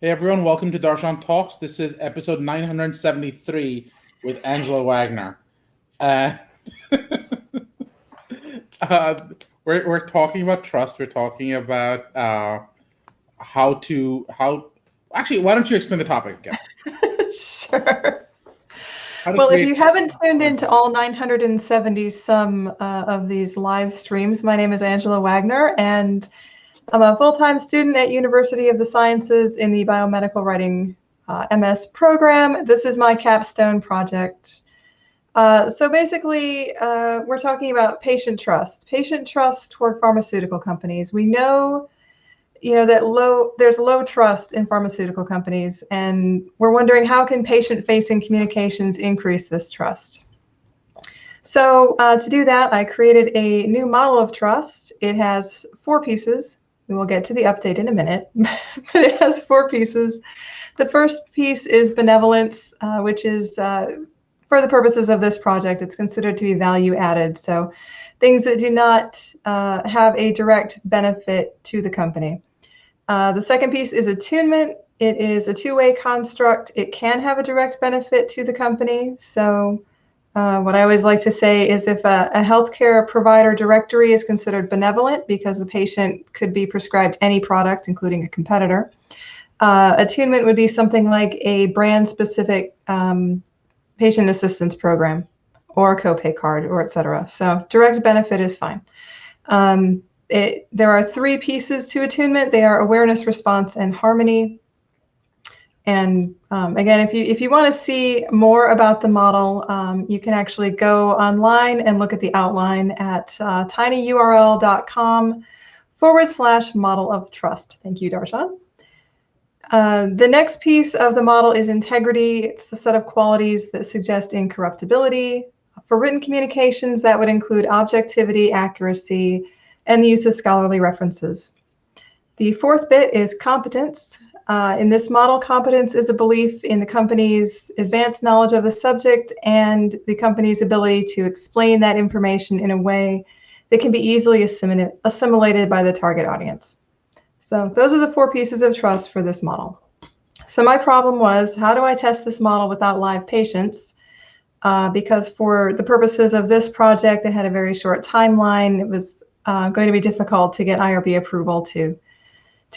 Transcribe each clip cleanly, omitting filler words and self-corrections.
Hey everyone, welcome to Darshan Talks. This is episode 973 with Angela Wagner. Uh, uh, we're talking about trust. We're talking about how. Actually, why don't you explain the topic again? Sure. How to Well, if create. you haven't tuned into all 970 some of these live streams, my name is Angela Wagner, and I'm a full-time student at University of the Sciences in the Biomedical Writing MS program. This is my capstone project. So basically, we're talking about patient trust toward pharmaceutical companies. We know that there's low trust in pharmaceutical companies, and we're wondering how can patient-facing communications increase this trust. So to do that, I created a new model of trust. It has 4 pieces. We will get to the update in a minute, but it has 4 pieces. The first piece is benevolence, which is for the purposes of this project, it's considered to be value added. So things that do not have a direct benefit to the company. The second piece is attunement. It is a two-way construct. It can have a direct benefit to the company. So what I always like to say is if a healthcare provider directory is considered benevolent because the patient could be prescribed any product, including a competitor, attunement would be something like a brand-specific patient assistance program or a copay card or et cetera. So direct benefit is fine. There are 3 pieces to attunement. They are awareness, response, and harmony. And again, if you want to see more about the model, you can actually go online and look at the outline at tinyurl.com/model of trust. Thank you, Darshan. The next piece of the model is integrity. It's a set of qualities that suggest incorruptibility. For written communications, that would include objectivity, accuracy, and the use of scholarly references. The 4th bit is competence. In this model, competence is a belief in the company's advanced knowledge of the subject and the company's ability to explain that information in a way that can be easily assimilated by the target audience. So those are the 4 pieces of trust for this model. So my problem was, how do I test this model without live patients? Because for the purposes of this project, it had a very short timeline. It was going to be difficult to get IRB approval to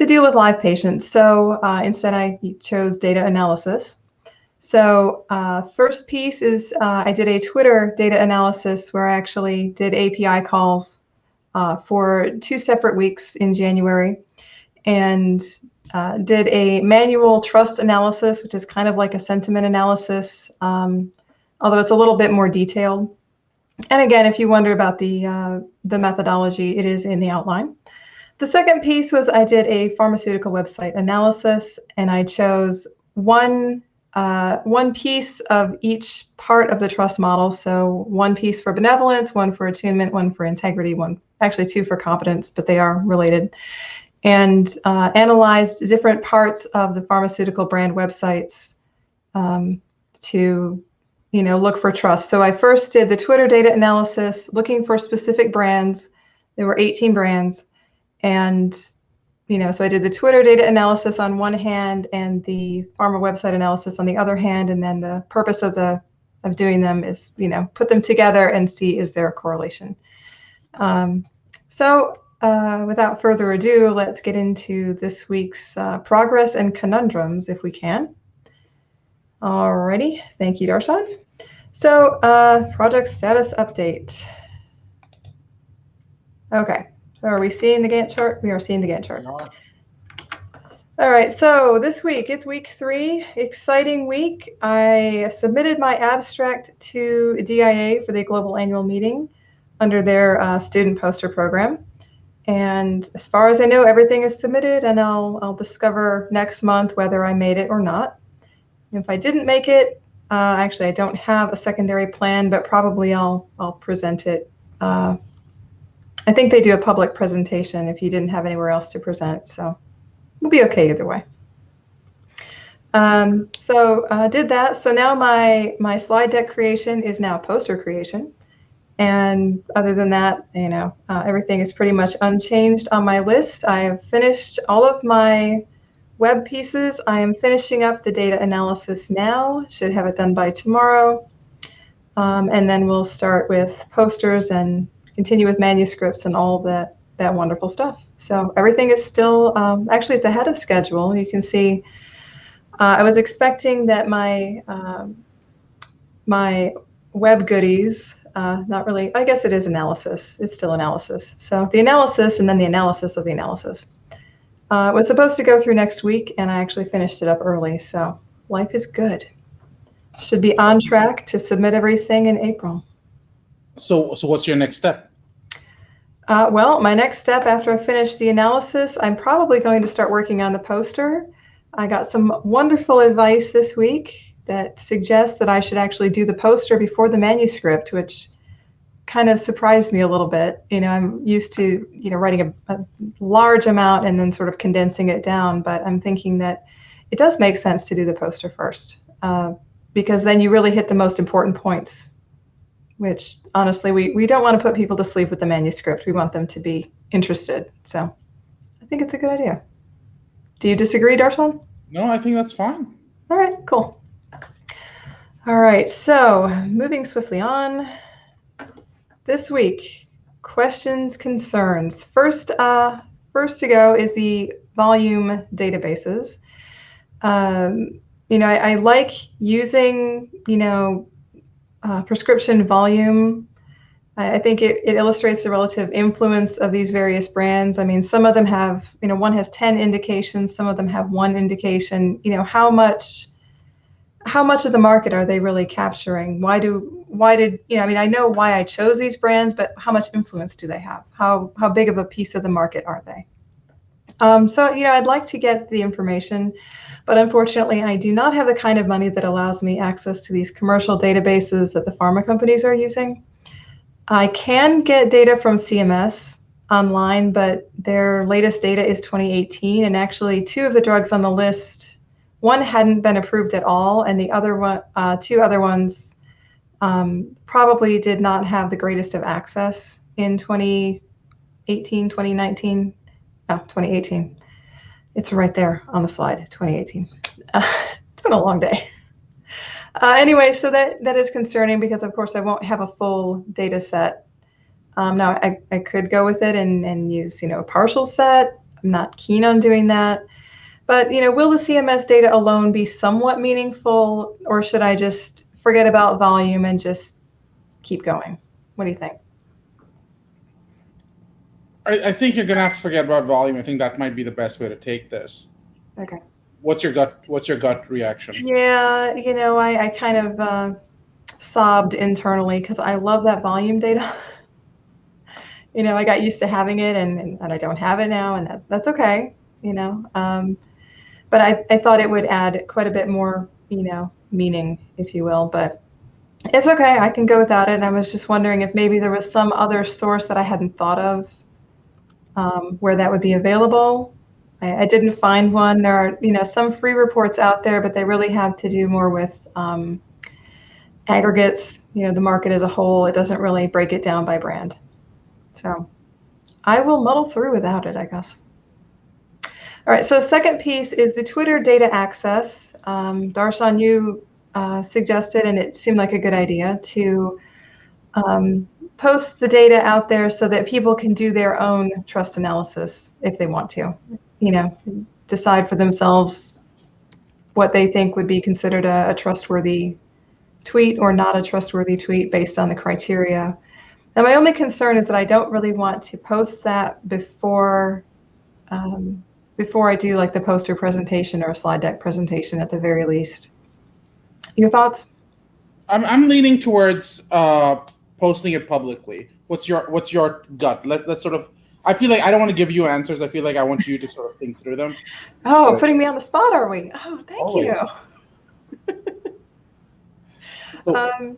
deal with live patients. So instead, I chose data analysis. So first piece is I did a Twitter data analysis where I actually did API calls for 2 separate weeks in January and did a manual trust analysis, which is kind of like a sentiment analysis, although it's a little bit more detailed. And again, if you wonder about the methodology, it is in the outline. The second piece was I did a pharmaceutical website analysis, and I chose one piece of each part of the trust model. So 1 piece for benevolence, 1 for attunement, 1 for integrity, 2 for competence, but they are related, and analyzed different parts of the pharmaceutical brand websites to look for trust. So I first did the Twitter data analysis, looking for specific brands. There were 18 brands. And, so I did the Twitter data analysis on one hand and the Pharma website analysis on the other hand. And then the purpose of doing them is, put them together and see, is there a correlation? Without further ado, let's get into this week's progress and conundrums, if we can. Alrighty, thank you, Darshan. So project status update. Okay, so are we seeing the Gantt chart? We are seeing the Gantt chart. All right, so this week, it's week 3, exciting week. I submitted my abstract to DIA for the Global Annual Meeting under their student poster program. And as far as I know, everything is submitted, and I'll discover next month whether I made it or not. If I didn't make it, actually I don't have a secondary plan, but probably I'll present it. I think they do a public presentation if you didn't have anywhere else to present, so we'll be okay either way. Did that. So now my slide deck creation is now poster creation. And other than that, everything is pretty much unchanged on my list. I have finished all of my web pieces, I am finishing up the data analysis now. Should have it done by tomorrow. And then we'll start with posters and continue with manuscripts and all that wonderful stuff. So everything is still, actually it's ahead of schedule. You can see, I was expecting that my web goodies, not really, I guess it is analysis. It's still analysis. So the analysis and then the analysis of the analysis was supposed to go through next week, and I actually finished it up early. So life is good. Should be on track to submit everything in April. So what's your next step? Well, my next step after I finish the analysis, I'm probably going to start working on the poster. I got some wonderful advice this week that suggests that I should actually do the poster before the manuscript, which kind of surprised me a little bit. I'm used to, writing a large amount and then sort of condensing it down, but I'm thinking that it does make sense to do the poster first, because then you really hit the most important points, which honestly, we don't want to put people to sleep with the manuscript. We want them to be interested. So I think it's a good idea. Do you disagree, Darshan? No, I think that's fine. All right, cool. All right, so moving swiftly on. This week, questions, concerns. First to go is the volume databases. I like using, prescription volume. I think it illustrates the relative influence of these various brands. I mean, some of them have, one has 10 indications, some of them have 1 indication. How much of the market are they really capturing? Why did I know why I chose these brands, but how much influence do they have? How big of a piece of the market are they? So I'd like to get the information, but unfortunately I do not have the kind of money that allows me access to these commercial databases that the pharma companies are using. I can get data from CMS online, but their latest data is 2018, and actually 2 of the drugs on the list, one hadn't been approved at all, and the other one, 2 other ones probably did not have the greatest of access in 2018, 2019. Oh, 2018. It's right there on the slide, 2018. It's been a long day. Anyway, so that is concerning because, of course, I won't have a full data set. Now, I could go with it and use, a partial set. I'm not keen on doing that. But, will the CMS data alone be somewhat meaningful, or should I just forget about volume and just keep going? What do you think? I think you're gonna have to forget about volume. I think that might be the best way to take this. Okay. What's your gut reaction? Yeah, I kind of sobbed internally because I love that volume data. I got used to having it and I don't have it now, and that's okay, But I thought it would add quite a bit more, meaning, if you will. But it's okay. I can go without it. And I was just wondering if maybe there was some other source that I hadn't thought of where that would be available. I didn't find one. There are, some free reports out there, but they really have to do more with aggregates, the market as a whole. It doesn't really break it down by brand. So I will muddle through without it, I guess. All right, so second piece is the Twitter data access. Darshan, you suggested, and it seemed like a good idea, to post the data out there so that people can do their own trust analysis if they want to, decide for themselves what they think would be considered a trustworthy tweet or not a trustworthy tweet based on the criteria. And my only concern is that I don't really want to post that before I do like the poster presentation or a slide deck presentation at the very least. Your thoughts? I'm leaning towards posting it publicly. What's your gut? Let's sort of. I feel like I don't want to give you answers. I feel like I want you to sort of think through them. Oh, putting me on the spot, are we? Oh, thank Always. you. So,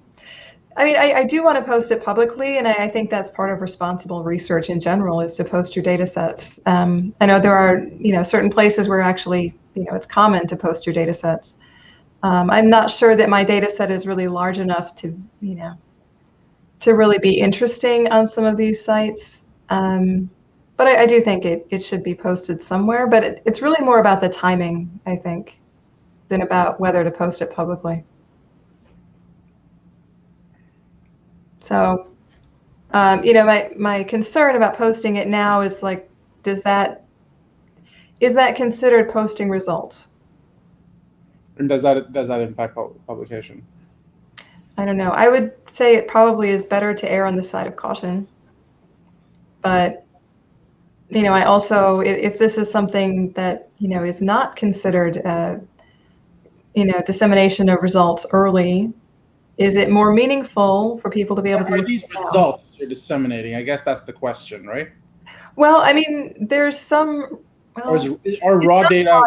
I do want to post it publicly, and I think that's part of responsible research in general is to post your data sets. I know there are, certain places where actually, it's common to post your data sets. I'm not sure that my data set is really large enough to, to really be interesting on some of these sites. But But I do think it should be posted somewhere, but it's really more about the timing, I think, than about whether to post it publicly. So, my concern about posting it now is like, is that considered posting results? And does that impact publication? I don't know. I would say it probably is better to err on the side of caution. But, I also, if this is something that, is not considered, dissemination of results early, is it more meaningful for people to be able to Are these results you're disseminating? I guess that's the question, right? Well, I mean, there's some. Well, are raw data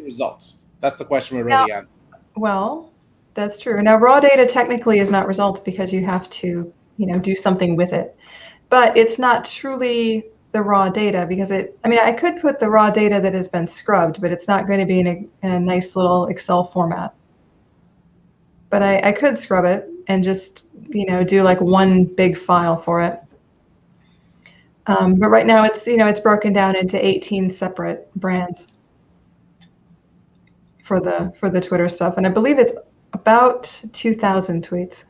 results? That's the question we're really answering. Well, that's true. Now, raw data technically is not results because you have to, do something with it. But it's not truly the raw data because I could put the raw data that has been scrubbed, but it's not going to be in a nice little Excel format. But I could scrub it and just, do like one big file for it. But right now it's broken down into 18 separate brands for the Twitter stuff. And I believe it's about 2,000 tweets.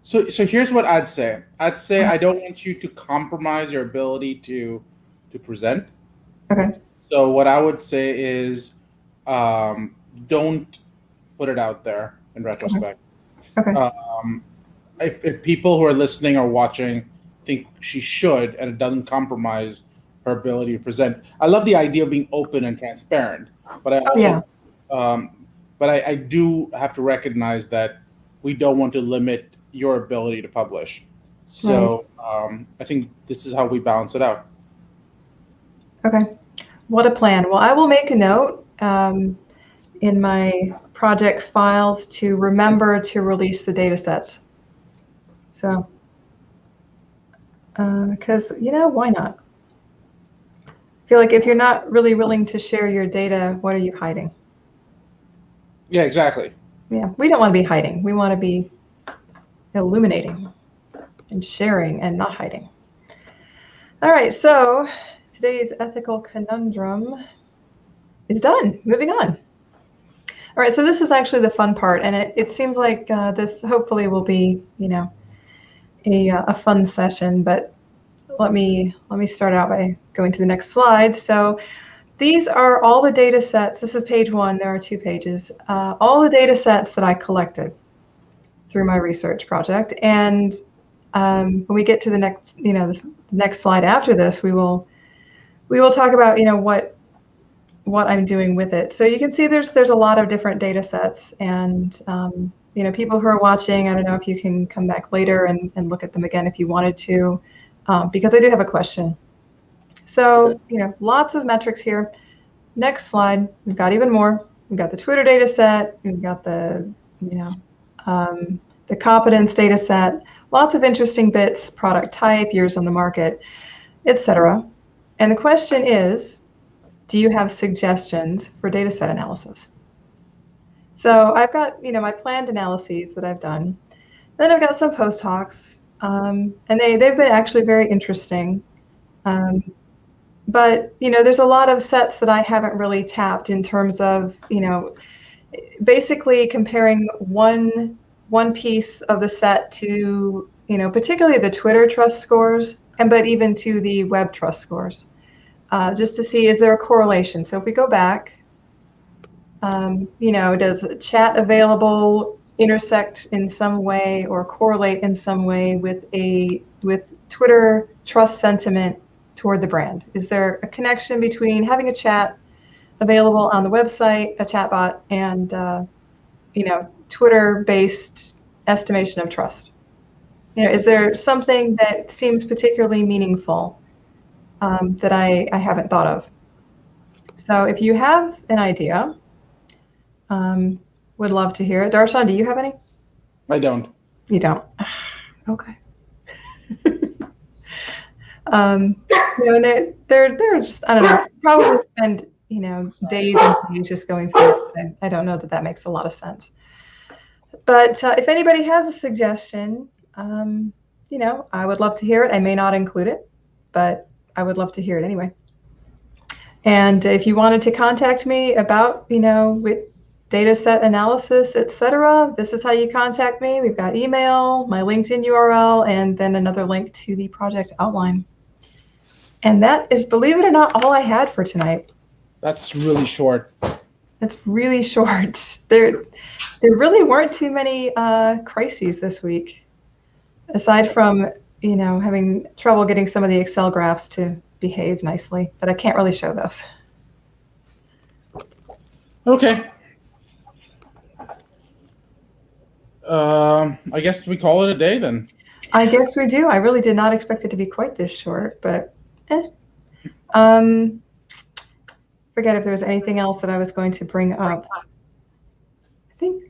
So here's what I'd say. I don't want you to compromise your ability to present. Okay. So what I would say is don't put it out there in retrospect. Okay. If people who are listening or watching think she should and it doesn't compromise her ability to present. I love the idea of being open and transparent, but I also I do have to recognize that we don't want to limit your ability to publish. So I think this is how we balance it out. Okay. What a plan. Well, I will make a note in my project files to remember to release the data sets. So, because, why not? I feel like if you're not really willing to share your data, what are you hiding? Yeah, exactly. Yeah, we don't want to be hiding. We want to be illuminating and sharing and not hiding. All right, so today's ethical conundrum is done. Moving on. All right, so this is actually the fun part, and it seems like this hopefully will be, a fun session. But let me start out by going to the next slide. So these are all the data sets. This is page 1. There are 2 pages. All the data sets that I collected through my research project. And when we get to the next, the next slide after this, we will talk about, what I'm doing with it. So you can see there's a lot of different data sets, and people who are watching, I don't know if you can come back later and look at them again if you wanted to, because I do have a question. So, lots of metrics here. Next slide, we've got even more. We've got the Twitter data set. We've got the competence data set. Lots of interesting bits, product type, years on the market, etc. And the question is, do you have suggestions for data set analysis? So I've got, my planned analyses that I've done. Then I've got some post hocs, and they've been actually very interesting. But, there's a lot of sets that I haven't really tapped in terms of, basically comparing one piece of the set to, particularly the Twitter trust scores, but even to the web trust scores, just to see, is there a correlation? So if we go back, does chat available intersect in some way or correlate in some way with Twitter trust sentiment toward the brand? Is there a connection between having a chat available on the website, a chatbot, and Twitter-based estimation of trust? Is there something that seems particularly meaningful that I haven't thought of? So if you have an idea, would love to hear it. Darshan, do you have any? I don't. You don't? Okay. And they're just, I don't know, probably spend, days and days just going through it. I don't know that makes a lot of sense. But if anybody has a suggestion, I would love to hear it. I may not include it, but I would love to hear it anyway. And if you wanted to contact me about, with data set analysis, etc., this is how you contact me. We've got email, my LinkedIn URL, and then another link to the project outline. And that is, believe it or not, all I had for tonight. That's really short. That's really short. There really weren't too many crises this week, aside from, having trouble getting some of the Excel graphs to behave nicely, but I can't really show those. Okay. I guess we call it a day then. I guess we do. I really did not expect it to be quite this short, but forget if there was anything else that I was going to bring up.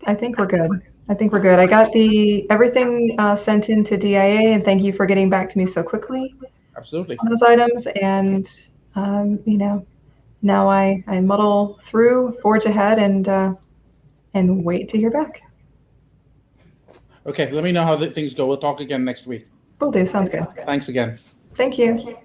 I think we're good. I think we're good. I got everything sent into DIA, and thank you for getting back to me so quickly. Absolutely. On those items, and now I muddle through, forge ahead, and wait to hear back. Okay, let me know how things go. We'll talk again next week. Will do. Sounds good. Thanks again. Thank you.